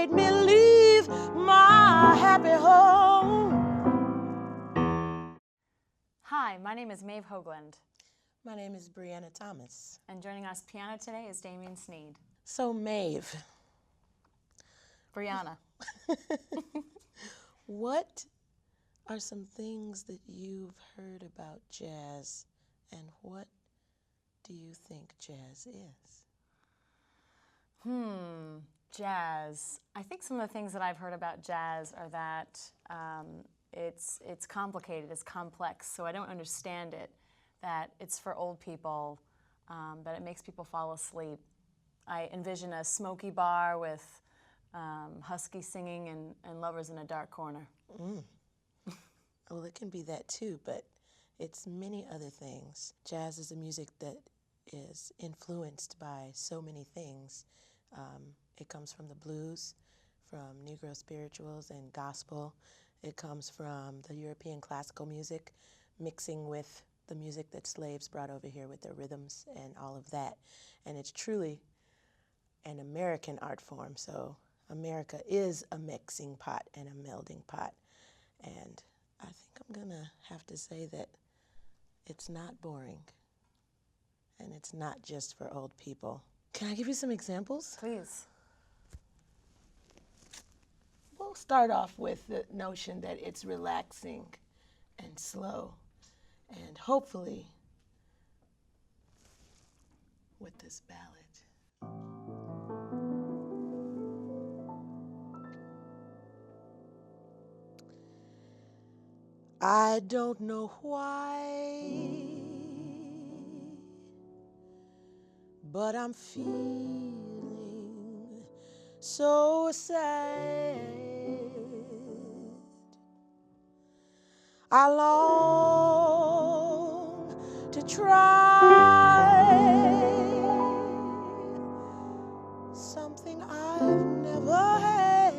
made me leave my happy home. Hi, my name is Maeve Hoglund. My name is Brianna Thomas. And joining us piano today is Damien Sneed. So Maeve. Brianna. What are some things that you've heard about jazz, and what do you think jazz is? Jazz. I think some of the things that I've heard about jazz are that it's complicated, it's complex, so I don't understand it, that it's for old people, that it makes people fall asleep. I envision a smoky bar with husky singing and lovers in a dark corner. Well, it can be that too, but it's many other things. Jazz is a music that is influenced by so many things. It comes from the blues, from Negro spirituals and gospel. It comes from the European classical music, mixing with the music that slaves brought over here with their rhythms and all of that. And it's truly an American art form, so America is a mixing pot and a melding pot. And I think I'm gonna have to say that it's not boring, and it's not just for old people. Can I give you some examples? Please. We'll start off with the notion that it's relaxing and slow, and hopefully with this ballad. I don't know why, but I'm feeling so sad. I long to try something I've never had.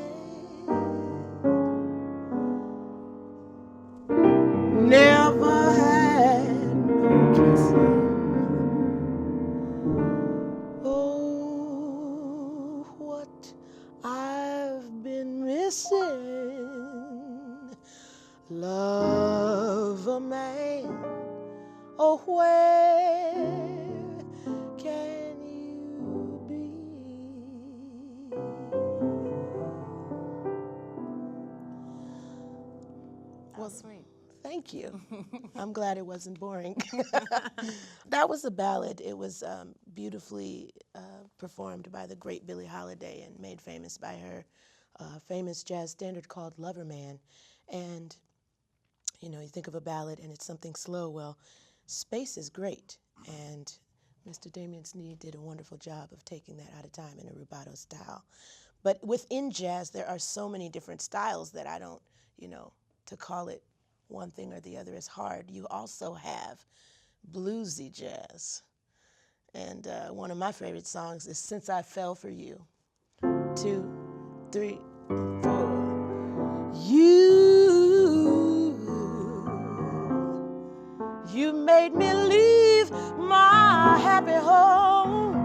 Never had no kissing. Oh, what I've been missing. Love a man. Oh, where can you be? Well, sweet. Thank you. I'm glad it wasn't boring. That was a ballad. It was beautifully performed by the great Billie Holiday and made famous by her famous jazz standard called Lover Man. And, you know, you think of a ballad and it's something slow. Well, space is great. And Mr. Damien Sneed did a wonderful job of taking that out of time in a rubato style. But within jazz, there are so many different styles that I don't, you know, to call it one thing or the other is hard. You also have bluesy jazz. And one of my favorite songs is Since I Fell for You. 2, 3, 4. You made me leave my happy home.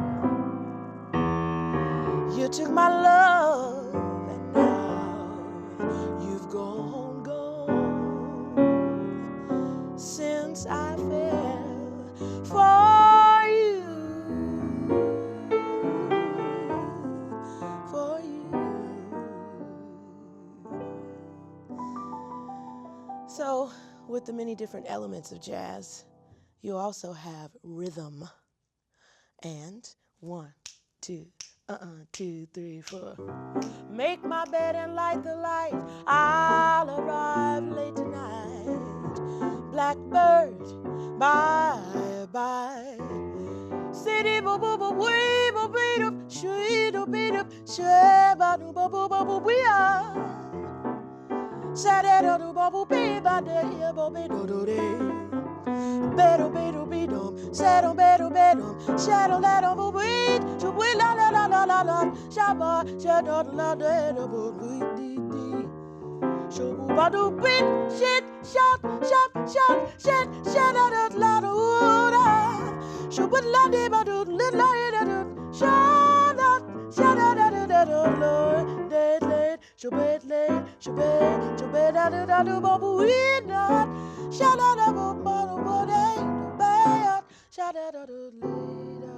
You took my love and now you've gone. Since I fell for you, for you. So, with the many different elements of jazz, you also have rhythm. And 1, 2, 2, 3, 4. Make my bed and light the light. I'll arrive late tonight. Blackbird, bye-bye. City boo-boo-boo-wee, boo-bee-doo, shwee-doo-bee-doo, shwee-ba-doo-ba-boo-ba-boo-wee-ah. Sa-da-da-doo-ba-boo-bee-ba-dee, boo-bee-doo-doo-dee. Be-doo-be-doo-be-doo, sa-doo-be-doo-be-doo, sha-doo-la-doo-boo-wee, shwee-la-la-la-la-la-la, sha-ba, sha-doo-la-doo-boo-wee-dee-dee. Shoo-ba-doo-bee, shit, shot, shot, shot, shit, sha-da-da-la-doo-da. Shoo-ba-la-dee-ba-doo, li-la-dee-da-doo, sha-da, sha-da-da-da-da-da-da-da. shobedle, shobed, shobedadadadababouinat, shadadababadabade, bayat, shadadadadleda.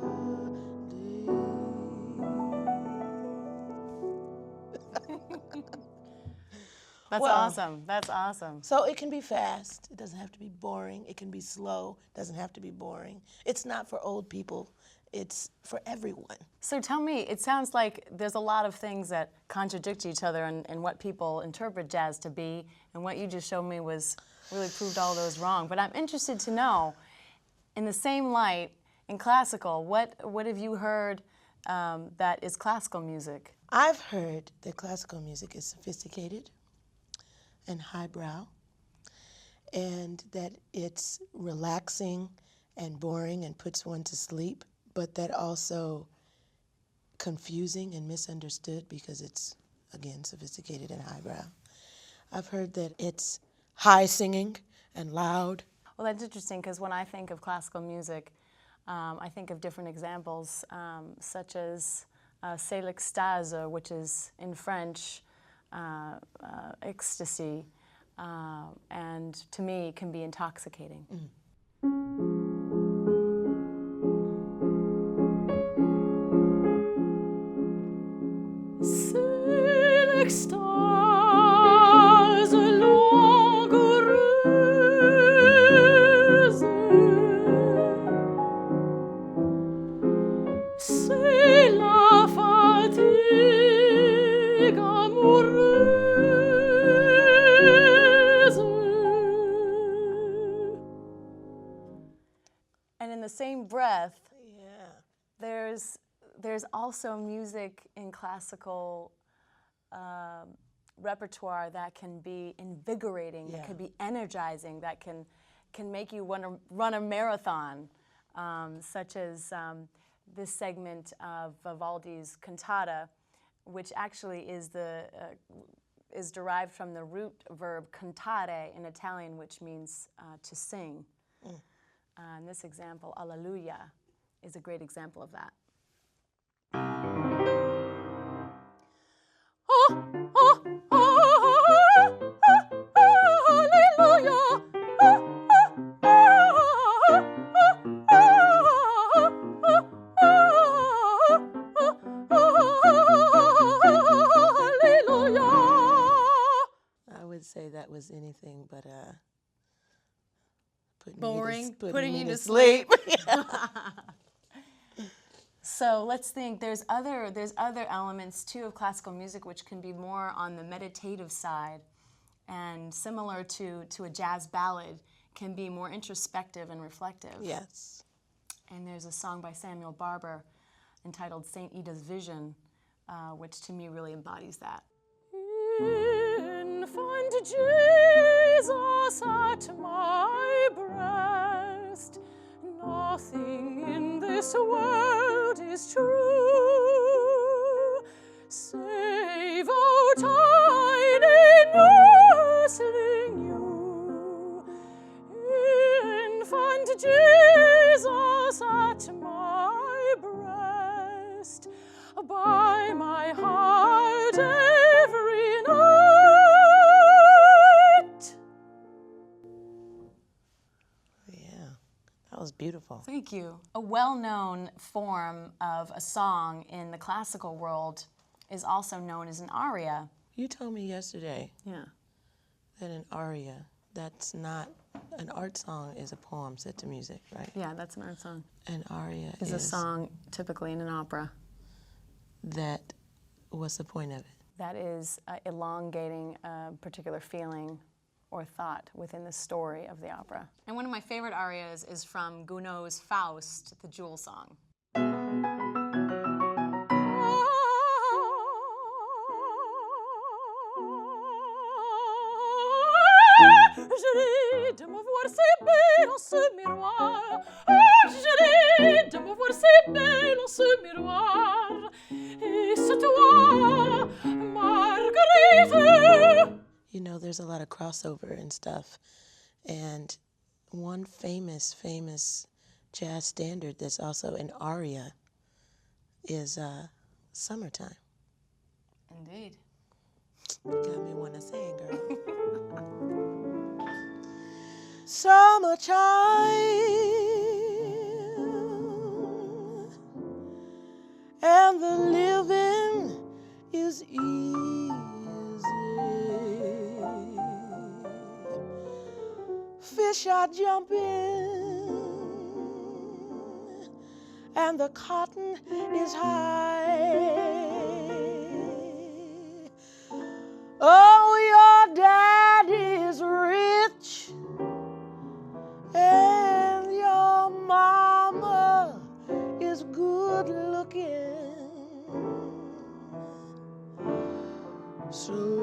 That's Well, awesome. That's awesome. so it can be fast. It doesn't have to be boring. It can be slow. It doesn't have to be boring. It's not for old people. It's for everyone. So tell me, it sounds like there's a lot of things that contradict each other in what people interpret jazz to be, and what you just showed me was really proved all those wrong. But I'm interested to know, in the same light, in classical, what have you heard that is classical music? I've heard that classical music is sophisticated and highbrow, and that it's relaxing and boring and puts one to sleep, but that also confusing and misunderstood because it's, again, sophisticated and highbrow. I've heard that it's high singing and loud. Well, that's interesting because when I think of classical music, I think of different examples, such as c'est l'extase, which is in French ecstasy, and to me can be intoxicating. C'est l'extase langoureuse, c'est la fatigue amoureuse. And in the same breath, there's also music in classical repertoire that can be invigorating, that can be energizing, that can make you want to run a marathon, such as this segment of Vivaldi's Cantata, which actually is derived from the root verb cantare in Italian, which means to sing. And this example, Alleluia, is a great example of that. I would say that was anything but putting you to sleep. So let's think. There's other elements too of classical music which can be more on the meditative side, and similar to a jazz ballad, can be more introspective and reflective. Yes. And there's a song by Samuel Barber entitled Saint Ida's Vision, which to me really embodies that. Infant Jesus at my breast, nothing in this world is true, save, oh, tiny nursling you. Infant Jesus at my breast, by my heart every night. Yeah, that was beautiful. Thank you. A well-known form of a song in the classical world is also known as an aria. You told me yesterday Yeah. that an aria, that's not, an art song is a poem set to music, right? Yeah, that's an art song. An aria Is a song typically in an opera. That, what's the point of it? That is elongating a particular feeling or thought within the story of the opera. And one of my favorite arias is from Gounod's Faust, the Jewel Song. Je ris de me voir si belle en ce miroir. Je ris de me voir si belle en ce miroir. Et c'est toi, Marguerite. You know, there's a lot of crossover and stuff. And one famous jazz standard that's also an aria is Summertime. Indeed. Got me wanna sing, girl. Summertime and the living is easy. Fish are jumping and the cotton is high. Oh, your daddy's rich and your mama is good looking. So